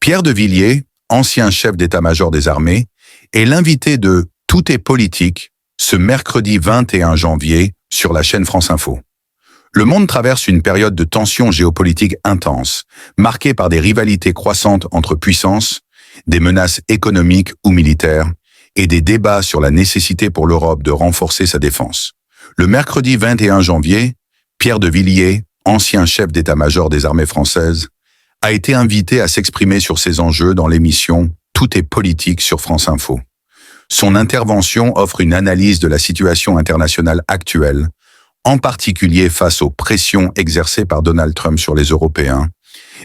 Pierre de Villiers, ancien chef d'état-major des armées, est l'invité de Tout est politique ce mercredi 21 janvier sur la chaîne France Info. Le monde traverse une période de tensions géopolitiques intenses, marquée par des rivalités croissantes entre puissances, des menaces économiques ou militaires, et des débats sur la nécessité pour l'Europe de renforcer sa défense. Le mercredi 21 janvier, Pierre de Villiers, ancien chef d'état-major des armées françaises, a été invité à s'exprimer sur ces enjeux dans l'émission Tout est politique sur France Info. Son intervention offre une analyse de la situation internationale actuelle, en particulier face aux pressions exercées par Donald Trump sur les Européens,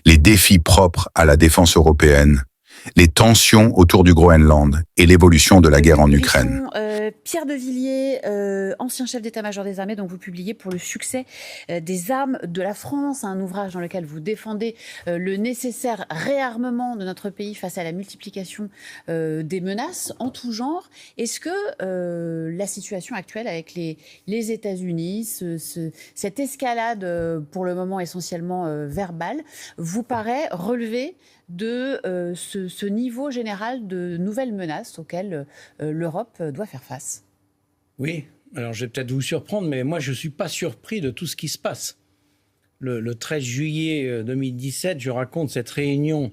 les défis propres à la défense européenne, les tensions autour du Groenland et l'évolution de la guerre en Ukraine. Pierre de Villiers, ancien chef d'état-major des armées, donc vous publiez pour le succès des armes de la France, un ouvrage dans lequel vous défendez le nécessaire réarmement de notre pays face à la multiplication des menaces en tout genre. Est-ce que la situation actuelle avec les États-Unis, cette escalade pour le moment essentiellement verbale, vous paraît relever de ce niveau général de nouvelles menaces auxquelles l'Europe doit faire face? Oui, alors je vais peut-être vous surprendre, mais moi je ne suis pas surpris de tout ce qui se passe. Le 13 juillet 2017, je raconte cette réunion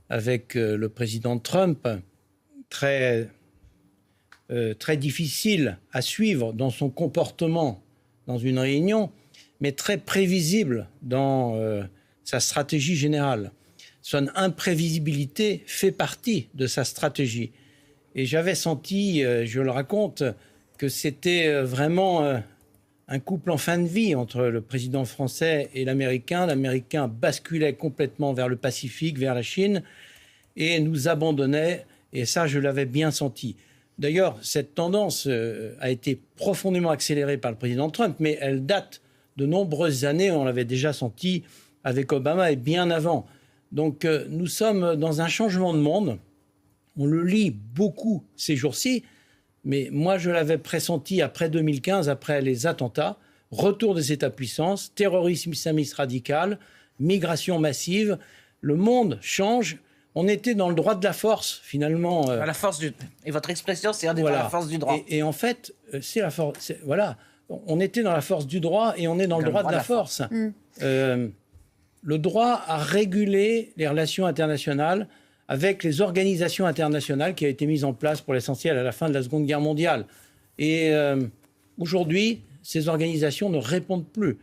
avec le président Trump, très difficile à suivre dans son comportement dans une réunion, mais très prévisible dans sa stratégie générale. Son imprévisibilité fait partie de sa stratégie. Et j'avais senti, je le raconte, que c'était vraiment un couple en fin de vie entre le président français et l'Américain. L'Américain basculait complètement vers le Pacifique, vers la Chine, et nous abandonnait, et ça, je l'avais bien senti. D'ailleurs, cette tendance a été profondément accélérée par le président Trump, mais elle date de nombreuses années, on l'avait déjà senti avec Obama et bien avant. Donc nous sommes dans un changement de monde, on le lit beaucoup ces jours-ci, mais moi je l'avais pressenti après 2015, après les attentats, retour des États-puissances, terrorisme islamiste radical, migration massive, le monde change, on était dans le droit de la force finalement. La force et votre expression c'est dans la force du droit. Et en fait, c'est la force, voilà, on était dans la force du droit et on est dans le droit de la force. Le droit a régulé les relations internationales avec les organisations internationales qui ont été mises en place pour l'essentiel à la fin de la Seconde Guerre mondiale. Et aujourd'hui, ces organisations ne répondent plus.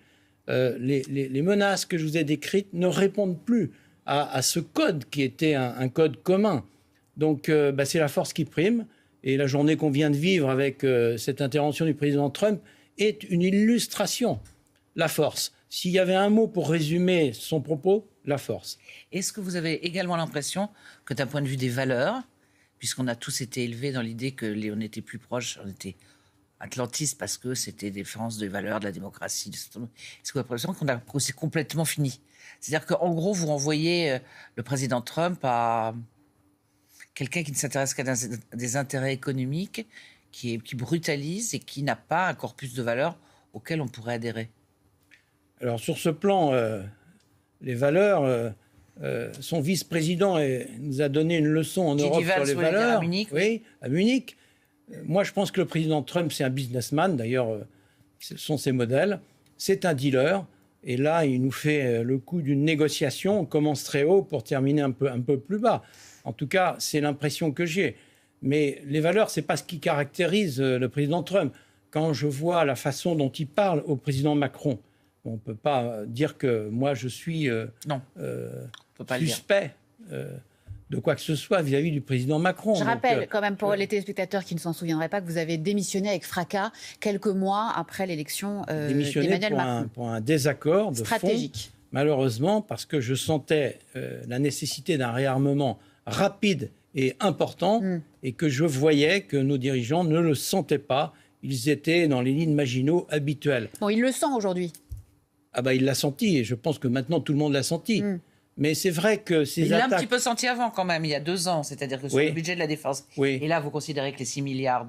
Les menaces que je vous ai décrites ne répondent plus à ce code qui était un code commun. Donc c'est la force qui prime. Et la journée qu'on vient de vivre avec cette intervention du président Trump est une illustration. La force. S'il y avait un mot pour résumer son propos, la force. Est-ce que vous avez également l'impression que d'un point de vue des valeurs, puisqu'on a tous été élevés dans l'idée qu'on était plus proches, on était atlantistes parce que c'était des défense des valeurs, de la démocratie, est-ce que vous avez l'impression que c'est complètement fini? C'est-à-dire qu'en gros, vous renvoyez le président Trump à quelqu'un qui ne s'intéresse qu'à des intérêts économiques, qui brutalise et qui n'a pas un corpus de valeurs auquel on pourrait adhérer. Alors sur ce plan, les valeurs, son vice-président nous a donné une leçon en Europe sur les valeurs. À Munich, oui, à Munich. Moi, je pense que le président Trump, c'est un businessman. D'ailleurs, ce sont ses modèles. C'est un dealer. Et là, il nous fait le coup d'une négociation. On commence très haut pour terminer un peu plus bas. En tout cas, c'est l'impression que j'ai. Mais les valeurs, ce n'est pas ce qui caractérise le président Trump. Quand je vois la façon dont il parle au président Macron, on ne peut pas dire que moi, je suis suspect de quoi que ce soit vis-à-vis du président Macron. Je rappelle quand même pour les téléspectateurs qui ne s'en souviendraient pas que vous avez démissionné avec fracas quelques mois après l'élection d'Emmanuel Macron. Pour un désaccord de stratégique. Fond, malheureusement, parce que je sentais la nécessité d'un réarmement rapide et important et que je voyais que nos dirigeants ne le sentaient pas. Ils étaient dans les lignes Maginot habituelles. Bon, il le sent aujourd'hui. Ah bah il l'a senti et je pense que maintenant tout le monde l'a senti. Mais c'est vrai que ces il attaques... l'a un petit peu senti avant quand même, il y a 2 ans, c'est-à-dire que sur le budget de la défense. Et là, vous considérez que les 6 milliards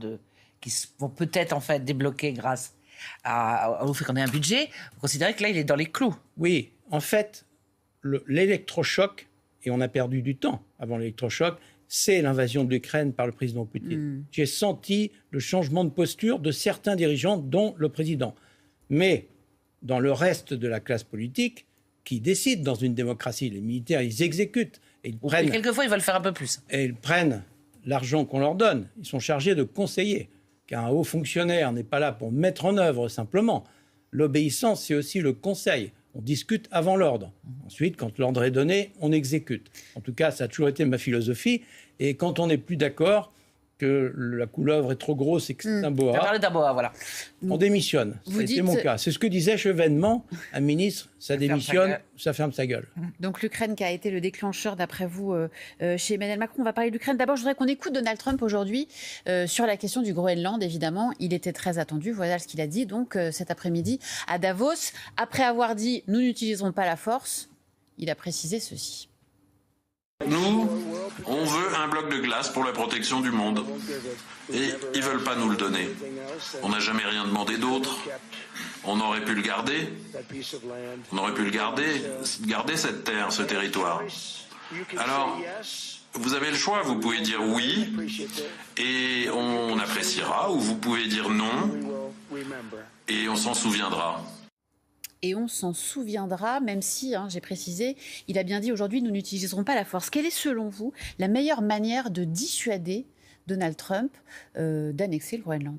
qui vont peut-être en fait débloquer grâce au fait qu'on ait un budget, vous considérez que là, il est dans les clous? Oui, en fait, l'électrochoc, et on a perdu du temps avant l'électrochoc, c'est l'invasion de l'Ukraine par le président Poutine. J'ai senti le changement de posture de certains dirigeants, dont le président. Mais dans le reste de la classe politique, qui décide dans une démocratie, les militaires, ils exécutent. Et quelquefois, ils veulent faire un peu plus. Et ils prennent l'argent qu'on leur donne. Ils sont chargés de conseiller. Car un haut fonctionnaire n'est pas là pour mettre en œuvre simplement. L'obéissance, c'est aussi le conseil. On discute avant l'ordre. Ensuite, quand l'ordre est donné, on exécute. En tout cas, ça a toujours été ma philosophie. Et quand on n'est plus d'accord, que la couleuvre est trop grosse et que c'est un boa, parlé d'un boa, voilà. On démissionne. C'était mon cas. C'est ce que disait Chevènement, un ministre, ça démissionne, ça ferme sa gueule. Donc l'Ukraine qui a été le déclencheur, d'après vous, chez Emmanuel Macron. On va parler de l'Ukraine. D'abord, je voudrais qu'on écoute Donald Trump aujourd'hui sur la question du Groenland, évidemment. Il était très attendu. Voilà ce qu'il a dit donc cet après-midi à Davos. Après avoir dit « nous n'utiliserons pas la force », il a précisé ceci. Nous, on veut un bloc de glace pour la protection du monde. Et ils veulent pas nous le donner. On n'a jamais rien demandé d'autre. On aurait pu le garder. On aurait pu le garder cette terre, ce territoire. Alors, vous avez le choix. Vous pouvez dire oui, et on appréciera, ou vous pouvez dire non, et on s'en souviendra. Et on s'en souviendra, même si, j'ai précisé, il a bien dit aujourd'hui, nous n'utiliserons pas la force. Quelle est, selon vous, la meilleure manière de dissuader Donald Trump d'annexer le Groenland ?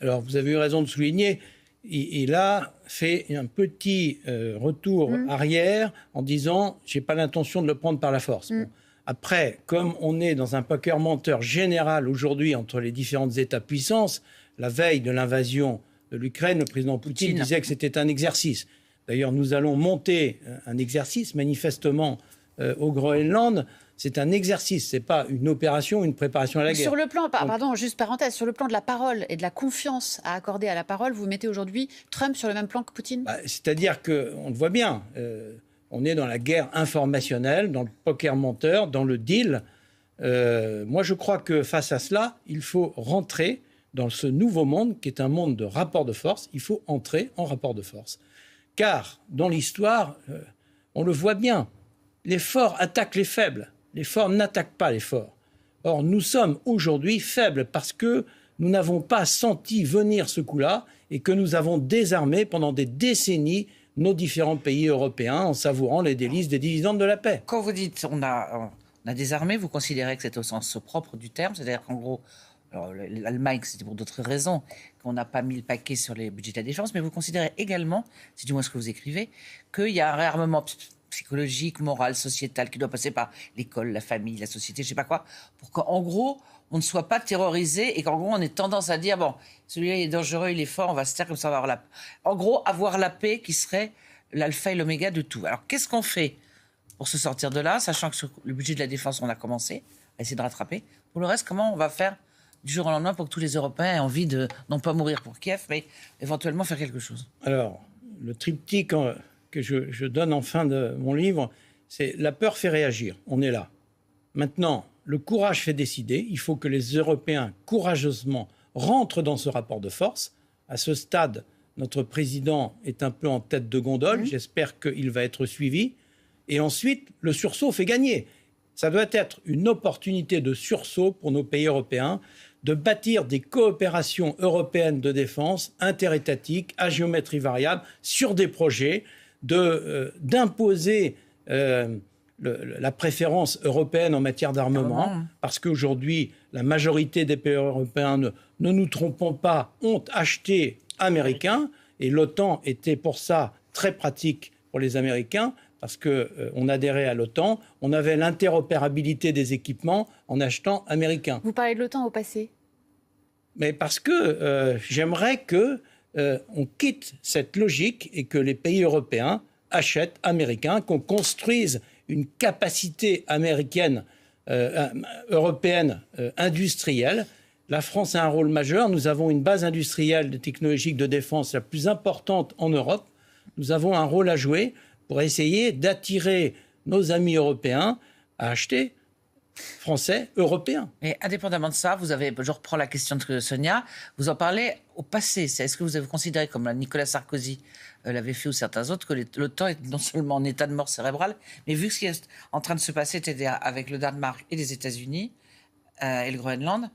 Alors, vous avez eu raison de souligner, il a fait un petit retour arrière en disant « j'ai pas l'intention de le prendre par la force ». Bon. Après, comme on est dans un poker menteur général aujourd'hui entre les différentes États-puissances, la veille de l'invasion de l'Ukraine, le président Poutine disait que c'était un exercice. D'ailleurs, nous allons monter un exercice, manifestement, au Groenland. C'est un exercice, ce n'est pas une opération, une préparation à la guerre. Sur le plan, pardon, juste parenthèse, sur le plan de la parole et de la confiance à accorder à la parole, vous mettez aujourd'hui Trump sur le même plan que Poutine ? C'est-à-dire qu'on le voit bien, on est dans la guerre informationnelle, dans le poker menteur, dans le deal. Moi, je crois que face à cela, il faut rentrer dans ce nouveau monde qui est un monde de rapport de force. Il faut entrer en rapport de force. Car dans l'histoire, on le voit bien, les forts attaquent les faibles. Les forts n'attaquent pas les forts. Or, nous sommes aujourd'hui faibles parce que nous n'avons pas senti venir ce coup-là et que nous avons désarmé pendant des décennies nos différents pays européens en savourant les délices des dividendes de la paix. Quand vous dites on a désarmé, vous considérez que c'est au sens propre du terme, c'est-à-dire qu'en gros, alors, l'Allemagne, c'était pour d'autres raisons, qu'on n'a pas mis le paquet sur les budgets de la défense, mais vous considérez également, c'est du moins ce que vous écrivez, qu'il y a un réarmement psychologique, moral, sociétal, qui doit passer par l'école, la famille, la société, je ne sais pas quoi, pour qu'en gros, on ne soit pas terrorisé et qu'en gros, on ait tendance à dire, bon, celui-là, il est dangereux, il est fort, on va se taire comme ça, on va avoir la paix. En gros, avoir la paix qui serait l'alpha et l'oméga de tout. Alors, qu'est-ce qu'on fait pour se sortir de là, sachant que sur le budget de la défense, on a commencé à essayer de rattraper. Pour le reste, comment on va faire du jour au lendemain pour que tous les Européens aient envie de, non pas mourir pour Kiev, mais éventuellement faire quelque chose? Alors, le triptyque que je donne en fin de mon livre, c'est la peur fait réagir. On est là. Maintenant, le courage fait décider. Il faut que les Européens, courageusement, rentrent dans ce rapport de force. À ce stade, notre président est un peu en tête de gondole. J'espère qu'il va être suivi. Et ensuite, le sursaut fait gagner. Ça doit être une opportunité de sursaut pour nos pays européens de bâtir des coopérations européennes de défense interétatiques à géométrie variable sur des projets, d'imposer la préférence européenne en matière d'armement, parce qu'aujourd'hui, la majorité des pays européens, ne nous trompons pas, ont acheté américain, et l'OTAN était pour ça très pratique pour les Américains, parce qu'on adhérait à l'OTAN, on avait l'interopérabilité des équipements en achetant américain. Vous parlez de l'OTAN au passé ? Mais parce que j'aimerais qu'on quitte cette logique et que les pays européens achètent américain, qu'on construise une capacité américaine, européenne, industrielle. La France a un rôle majeur. Nous avons une base industrielle et technologique de défense la plus importante en Europe. Nous avons un rôle à jouer pour essayer d'attirer nos amis européens à acheter français, européen. Mais indépendamment de ça, je reprends la question de Sonia, vous en parlez au passé. Est-ce que vous avez considéré, comme Nicolas Sarkozy l'avait fait ou certains autres, que l'OTAN est non seulement en état de mort cérébrale, mais vu ce qui est en train de se passer avec le Danemark et les États-Unis et le Groenland,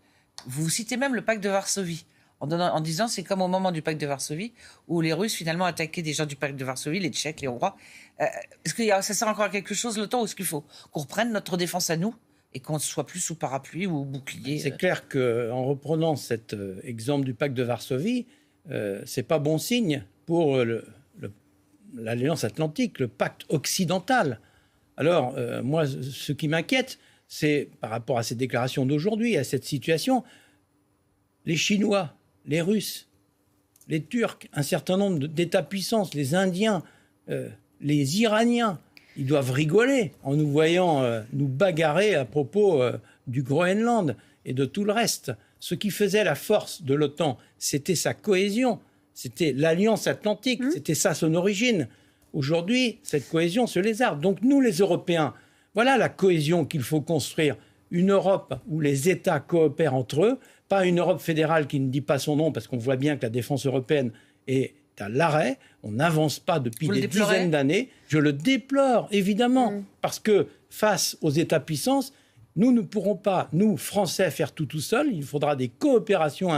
vous citez même le pacte de Varsovie, en disant c'est comme au moment du pacte de Varsovie, où les Russes finalement attaquaient des gens du pacte de Varsovie, les Tchèques, les Hongrois. Est-ce que ça sert encore à quelque chose, l'OTAN, ou est-ce qu'il faut qu'on reprenne notre défense à nous et qu'on ne soit plus sous parapluie ou bouclier? C'est clair qu'en reprenant cet exemple du pacte de Varsovie, c'est pas bon signe pour l'Alliance Atlantique, le pacte occidental. Alors, moi, ce qui m'inquiète, c'est par rapport à ces déclarations d'aujourd'hui, à cette situation, les Chinois, les Russes, les Turcs, un certain nombre d'États-puissances, les Indiens, les Iraniens, ils doivent rigoler en nous voyant nous bagarrer à propos du Groenland et de tout le reste. Ce qui faisait la force de l'OTAN, c'était sa cohésion, c'était l'Alliance Atlantique, c'était ça son origine. Aujourd'hui, cette cohésion se lézarde. Donc nous, les Européens, voilà la cohésion qu'il faut construire. Une Europe où les États coopèrent entre eux, pas une Europe fédérale qui ne dit pas son nom, parce qu'on voit bien que la défense européenne est à l'arrêt. On n'avance pas depuis des dizaines d'années. Je le déplore, évidemment, parce que face aux États-puissances, nous ne pourrons pas, nous, Français, faire tout seul. Il faudra des coopérations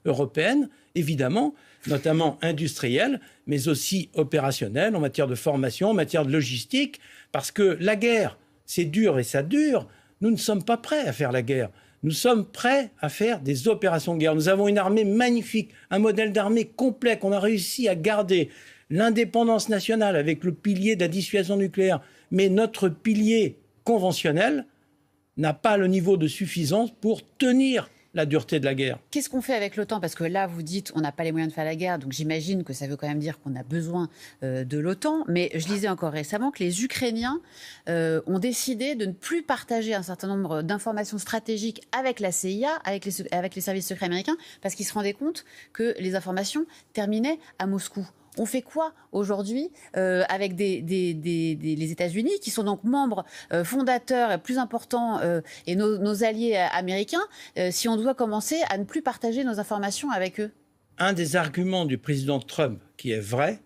européennes, évidemment, notamment industrielles, mais aussi opérationnelles, en matière de formation, en matière de logistique, parce que la guerre, c'est dur et ça dure. Nous ne sommes pas prêts à faire la guerre. Nous sommes prêts à faire des opérations de guerre. Nous avons une armée magnifique, un modèle d'armée complet qu'on a réussi à garder. L'indépendance nationale avec le pilier de la dissuasion nucléaire. Mais notre pilier conventionnel n'a pas le niveau de suffisance pour tenir la dureté de la guerre. Qu'est-ce qu'on fait avec l'OTAN? Parce que là, vous dites on n'a pas les moyens de faire la guerre, donc j'imagine que ça veut quand même dire qu'on a besoin de l'OTAN. Mais je lisais encore récemment que les Ukrainiens ont décidé de ne plus partager un certain nombre d'informations stratégiques avec la CIA, avec les services secrets américains, parce qu'ils se rendaient compte que les informations terminaient à Moscou. On fait quoi aujourd'hui avec les États-Unis, qui sont donc membres fondateurs et plus importants et nos alliés américains, si on doit commencer à ne plus partager nos informations avec eux? Un des arguments du président Trump qui est vrai,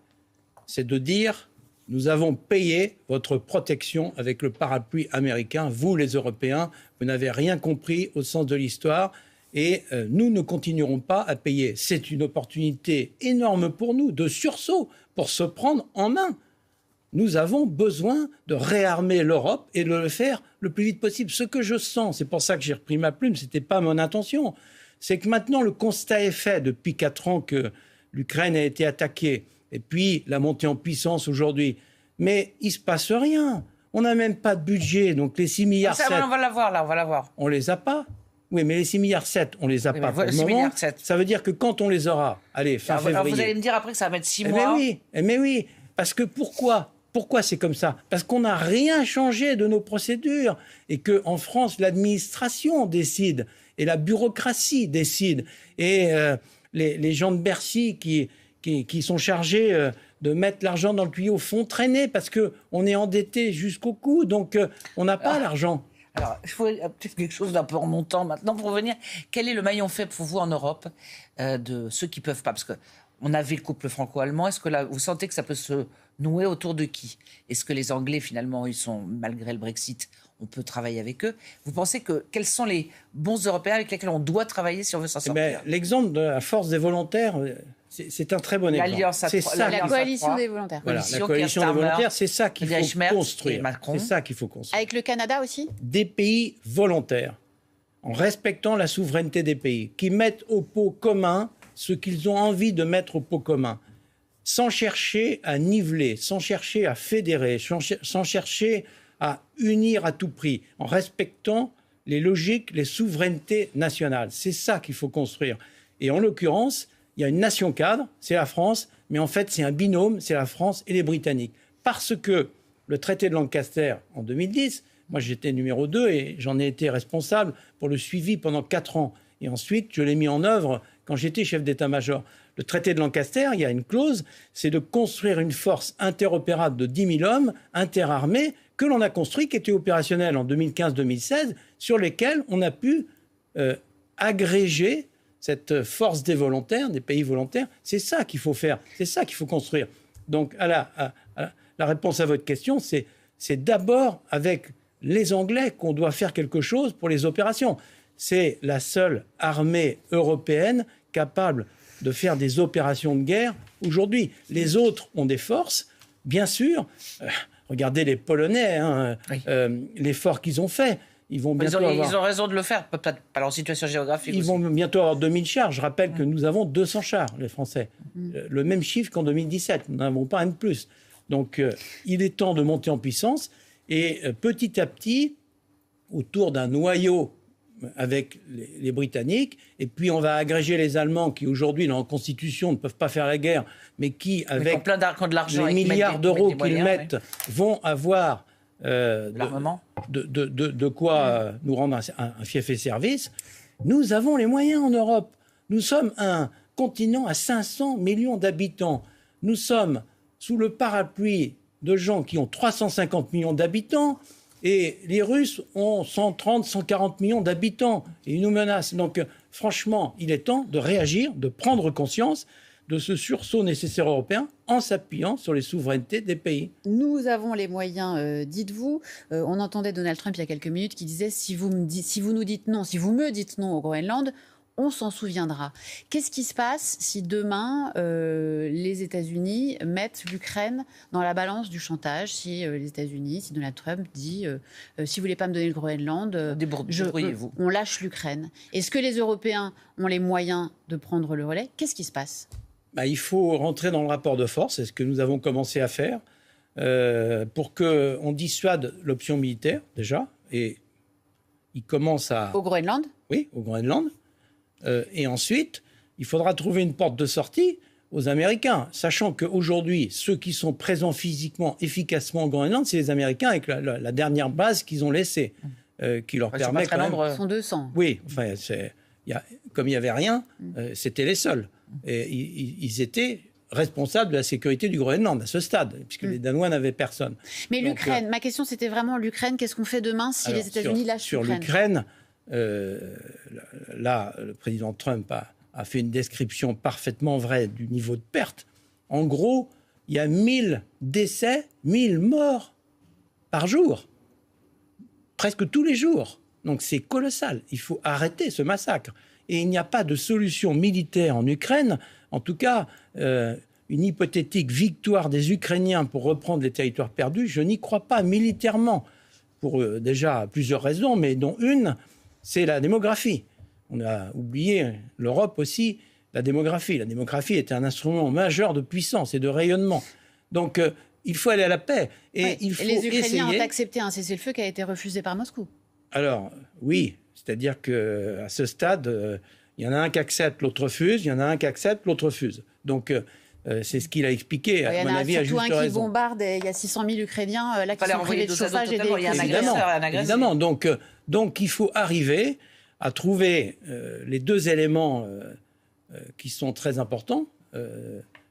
c'est de dire « Nous avons payé votre protection avec le parapluie américain. Vous, les Européens, vous n'avez rien compris au sens de l'histoire. » Et nous ne continuerons pas à payer. C'est une opportunité énorme pour nous, de sursaut, pour se prendre en main. Nous avons besoin de réarmer l'Europe et de le faire le plus vite possible. Ce que je sens, c'est pour ça que j'ai repris ma plume, ce n'était pas mon intention, c'est que maintenant le constat est fait depuis 4 ans que l'Ukraine a été attaquée, et puis la montée en puissance aujourd'hui. Mais il ne se passe rien. On n'a même pas de budget, donc les 6 milliards... Ça, on va l'avoir là, on va l'avoir. On ne les a pas. Oui, mais les 6,7 milliards, on ne les a pas pour le moment. Ça veut dire que quand on les aura, allez, fin février... Alors vous allez me dire après que ça va mettre 6 mois. Mais oui, parce que pourquoi c'est comme ça? Parce qu'on n'a rien changé de nos procédures et qu'en France, l'administration décide et la bureaucratie décide. Et les gens de Bercy qui sont chargés de mettre l'argent dans le tuyau font traîner parce qu'on est endetté jusqu'au cou, donc on n'a pas l'argent. Alors, il faut peut-être quelque chose d'un peu remontant maintenant pour revenir. Quel est le maillon faible pour vous en Europe de ceux qui ne peuvent pas? Parce qu'on avait le couple franco-allemand. Est-ce que là, vous sentez que ça peut se nouer autour de qui? Est-ce que les Anglais, finalement, ils sont, malgré le Brexit, on peut travailler avec eux? Vous pensez quels sont les bons Européens avec lesquels on doit travailler si on veut s'en sortir? L'exemple de la force des volontaires, c'est un très bon exemple. C'est ça, la coalition des volontaires. Voilà, la coalition des volontaires, c'est ça qu'il faut construire. C'est ça qu'il faut construire. Avec le Canada aussi? Des pays volontaires, en respectant la souveraineté des pays, qui mettent au pot commun ce qu'ils ont envie de mettre au pot commun, sans chercher à niveler, sans chercher à fédérer, sans chercher à unir à tout prix, en respectant les logiques, les souverainetés nationales. C'est ça qu'il faut construire. Et en l'occurrence, il y a une nation cadre, c'est la France, mais en fait, c'est un binôme, c'est la France et les Britanniques. Parce que le traité de Lancaster, en 2010, moi j'étais numéro 2 et j'en ai été responsable pour le suivi pendant 4 ans. Et ensuite, je l'ai mis en œuvre quand j'étais chef d'état-major. le traité de Lancaster, il y a une clause, c'est de construire une force interopérable de 10 000 hommes, interarmés, que l'on a construit, qui était opérationnelle en 2015-2016, sur lesquels on a pu agréger cette force des volontaires, des pays volontaires. C'est ça qu'il faut faire, c'est ça qu'il faut construire. Donc, la réponse à votre question, c'est d'abord avec les Anglais qu'on doit faire quelque chose pour les opérations. C'est la seule armée européenne capable de faire des opérations de guerre aujourd'hui. Les autres ont des forces, bien sûr. Regardez les Polonais, hein, oui. L'effort qu'ils ont fait. Ils vont bientôt ils ont raison de le faire, peut-être pas leur situation géographique. Ils vont bientôt avoir 2000 chars. Je rappelle que nous avons 200 chars, les Français. Le même chiffre qu'en 2017. Nous n'avons pas un de plus. Donc, il est temps de monter en puissance. Et petit à petit, autour d'un noyau avec les Britanniques, et puis on va agréger les Allemands qui, aujourd'hui, dans la Constitution, ne peuvent pas faire la guerre, mais qui, avec les milliards d'euros qu'ils mettent, vont avoir de quoi nous rendre un fief et service. Nous avons les moyens en Europe. Nous sommes un continent à 500 millions d'habitants. Nous sommes sous le parapluie de gens qui ont 350 millions d'habitants, et les Russes ont 130, 140 millions d'habitants, et ils nous menacent. Donc, franchement, il est temps de réagir, de prendre conscience de ce sursaut nécessaire européen en s'appuyant sur les souverainetés des pays. Nous avons les moyens, dites-vous. On entendait Donald Trump il y a quelques minutes qui disait si vous me dites non au Groenland, on s'en souviendra. Qu'est-ce qui se passe si demain les États-Unis mettent l'Ukraine dans la balance du chantage, si les États-Unis, si Donald Trump dit si vous voulez pas me donner le Groenland, on lâche l'Ukraine. Est-ce que les Européens ont les moyens de prendre le relais? Qu'est-ce qui se passe? Il faut rentrer dans le rapport de force, c'est ce que nous avons commencé à faire, pour qu'on dissuade l'option militaire, déjà, et il commence à... Au Groenland? Oui, au Groenland. Et ensuite, il faudra trouver une porte de sortie aux Américains, sachant qu'aujourd'hui, ceux qui sont présents physiquement, efficacement au Groenland, c'est les Américains avec la dernière base qu'ils ont laissée, qui leur permet quand même... Ils sont 200. Oui, enfin, comme il n'y avait rien, c'était les seuls. Et ils étaient responsables de la sécurité du Groenland à ce stade, puisque les Danois n'avaient personne. Mais donc, l'Ukraine, ma question c'était vraiment l'Ukraine, qu'est-ce qu'on fait demain si les États-Unis lâchent l'Ukraine? Sur l'Ukraine, là, le président Trump a fait une description parfaitement vraie du niveau de perte. En gros, il y a 1000 décès, 1000 morts par jour, presque tous les jours. Donc c'est colossal, il faut arrêter ce massacre. Et il n'y a pas de solution militaire en Ukraine, en tout cas, une hypothétique victoire des Ukrainiens pour reprendre les territoires perdus, je n'y crois pas militairement, pour déjà plusieurs raisons, mais dont une, c'est la démographie. On a oublié, l'Europe aussi, la démographie. La démographie est un instrument majeur de puissance et de rayonnement. Donc, il faut aller à la paix. Et il faut les Ukrainiens essayer... ont accepté un cessez-le-feu qui a été refusé par Moscou. Alors, oui, c'est-à-dire qu'à ce stade, il y en a un qui accepte, l'autre refuse, il y en a un qui accepte, l'autre refuse. Donc, c'est ce qu'il a expliqué, à mon avis, à juste raison. Il y en a surtout un qui bombarde, et il y a 600 000 Ukrainiens là, qui sont privés de chauffage et d'électricité. Évidemment, donc il faut arriver à trouver les deux éléments qui sont très importants.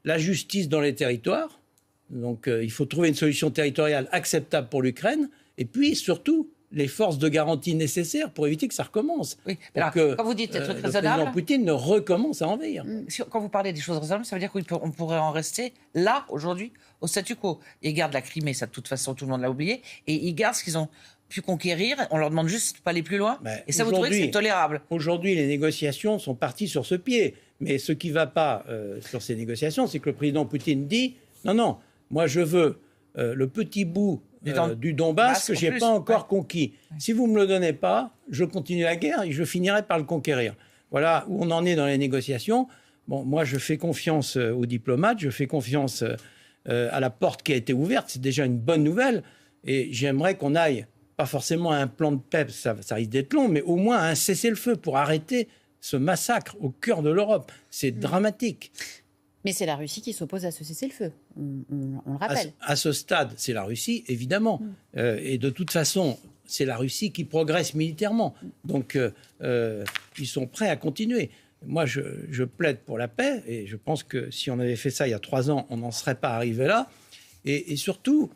La justice dans les territoires, donc il faut trouver une solution territoriale acceptable pour l'Ukraine, et puis surtout les forces de garantie nécessaires pour éviter que ça recommence. Oui. Alors, quand vous dites des trucs raisonnables, le président Poutine ne recommence à envahir. Quand vous parlez des choses raisonnables, ça veut dire qu'on pourrait en rester là, aujourd'hui, au statu quo. Ils gardent la Crimée, ça de toute façon tout le monde l'a oublié, et ils gardent ce qu'ils ont pu conquérir, on leur demande juste de pas aller plus loin, et ça vous trouvez que c'est tolérable? Aujourd'hui, les négociations sont parties sur ce pied, mais ce qui ne va pas sur ces négociations, c'est que le président Poutine dit « Non, moi je veux le petit bout du Donbass que je n'ai pas encore conquis. Si vous ne me le donnez pas, je continue la guerre et je finirai par le conquérir. » Voilà où on en est dans les négociations. Bon, moi, je fais confiance aux diplomates, je fais confiance à la porte qui a été ouverte. C'est déjà une bonne nouvelle. Et j'aimerais qu'on aille, pas forcément à un plan de paix, ça risque d'être long, mais au moins à un cessez-le-feu pour arrêter ce massacre au cœur de l'Europe. C'est dramatique. Mais c'est la Russie qui s'oppose à ce cessez-le-feu, on le rappelle. À ce stade, c'est la Russie, évidemment. Et de toute façon, c'est la Russie qui progresse militairement. Donc, ils sont prêts à continuer. Moi, je plaide pour la paix, et je pense que si on avait fait ça il y a 3 ans, on n'en serait pas arrivé là. Et surtout,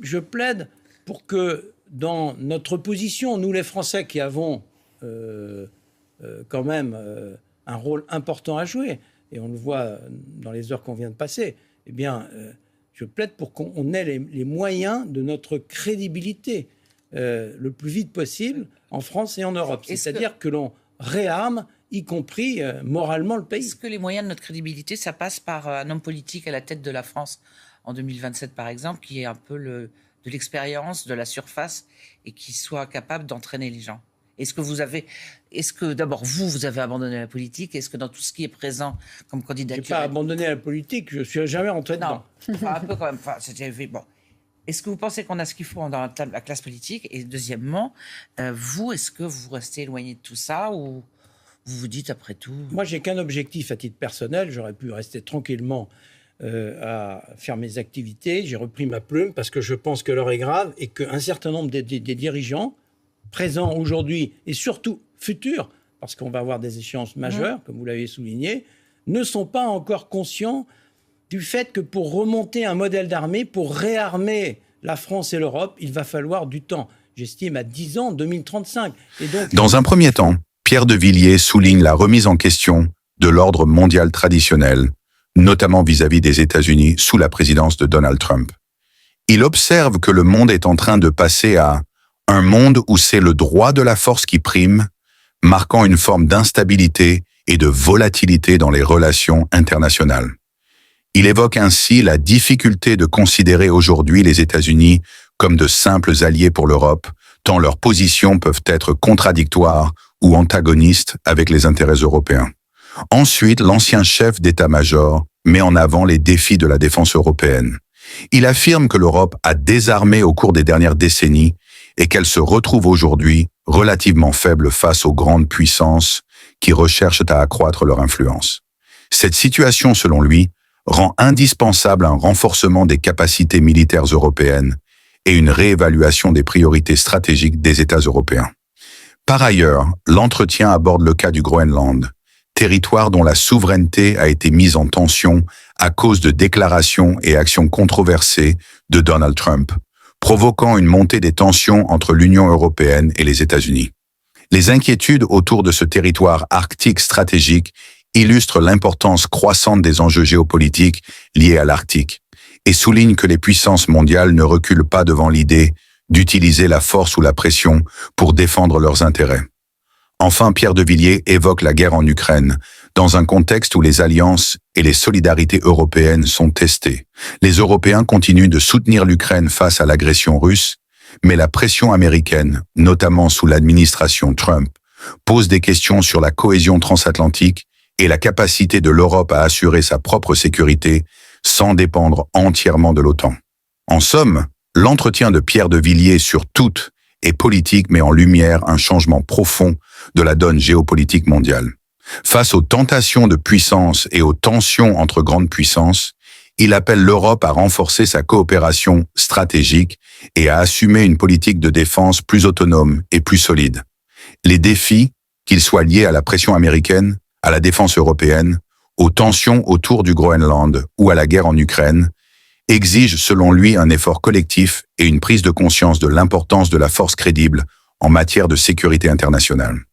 je plaide pour que dans notre position, nous les Français qui avons quand même un rôle important à jouer, et on le voit dans les heures qu'on vient de passer, eh bien, je plaide pour qu'on ait les moyens de notre crédibilité le plus vite possible en France et en Europe. C'est-à-dire que l'on réarme, y compris moralement, le pays. Est-ce que les moyens de notre crédibilité, ça passe par un homme politique à la tête de la France en 2027, par exemple, qui ait un peu de l'expérience, de la surface, et qui soit capable d'entraîner les gens? Est-ce que d'abord, vous avez abandonné la politique? Est-ce que dans tout ce qui est présent comme candidature... Je n'ai pas abandonné la politique, je ne suis jamais rentré dedans. Enfin, un peu quand même. Bon. Est-ce que vous pensez qu'on a ce qu'il faut dans la classe politique? Et deuxièmement, est-ce que vous restez éloigné de tout ça, ou vous vous dites après tout... Moi, j'ai qu'un objectif à titre personnel. J'aurais pu rester tranquillement à faire mes activités. J'ai repris ma plume parce que je pense que l'heure est grave et qu'un certain nombre des dirigeants présents aujourd'hui et surtout futurs, parce qu'on va avoir des échéances majeures, comme vous l'avez souligné, ne sont pas encore conscients du fait que pour remonter un modèle d'armée, pour réarmer la France et l'Europe, il va falloir du temps. J'estime à 10 ans, 2035. Et donc... Dans un premier temps, Pierre de Villiers souligne la remise en question de l'ordre mondial traditionnel, notamment vis-à-vis des États-Unis sous la présidence de Donald Trump. Il observe que le monde est en train de passer à un monde où c'est le droit de la force qui prime, marquant une forme d'instabilité et de volatilité dans les relations internationales. Il évoque ainsi la difficulté de considérer aujourd'hui les États-Unis comme de simples alliés pour l'Europe, tant leurs positions peuvent être contradictoires ou antagonistes avec les intérêts européens. Ensuite, l'ancien chef d'état-major met en avant les défis de la défense européenne. Il affirme que l'Europe a désarmé au cours des dernières décennies et qu'elle se retrouve aujourd'hui relativement faible face aux grandes puissances qui recherchent à accroître leur influence. Cette situation, selon lui, rend indispensable un renforcement des capacités militaires européennes et une réévaluation des priorités stratégiques des États européens. Par ailleurs, l'entretien aborde le cas du Groenland, territoire dont la souveraineté a été mise en tension à cause de déclarations et actions controversées de Donald Trump, provoquant une montée des tensions entre l'Union européenne et les États-Unis. Les inquiétudes autour de ce territoire arctique stratégique illustrent l'importance croissante des enjeux géopolitiques liés à l'Arctique et soulignent que les puissances mondiales ne reculent pas devant l'idée d'utiliser la force ou la pression pour défendre leurs intérêts. Enfin, Pierre de Villiers évoque la guerre en Ukraine, dans un contexte où les alliances et les solidarités européennes sont testées. Les Européens continuent de soutenir l'Ukraine face à l'agression russe, mais la pression américaine, notamment sous l'administration Trump, pose des questions sur la cohésion transatlantique et la capacité de l'Europe à assurer sa propre sécurité sans dépendre entièrement de l'OTAN. En somme, l'entretien de Pierre de Villiers sur toute et politique met en lumière un changement profond de la donne géopolitique mondiale. Face aux tentations de puissance et aux tensions entre grandes puissances, il appelle l'Europe à renforcer sa coopération stratégique et à assumer une politique de défense plus autonome et plus solide. Les défis, qu'ils soient liés à la pression américaine, à la défense européenne, aux tensions autour du Groenland ou à la guerre en Ukraine, exige selon lui un effort collectif et une prise de conscience de l'importance de la force crédible en matière de sécurité internationale.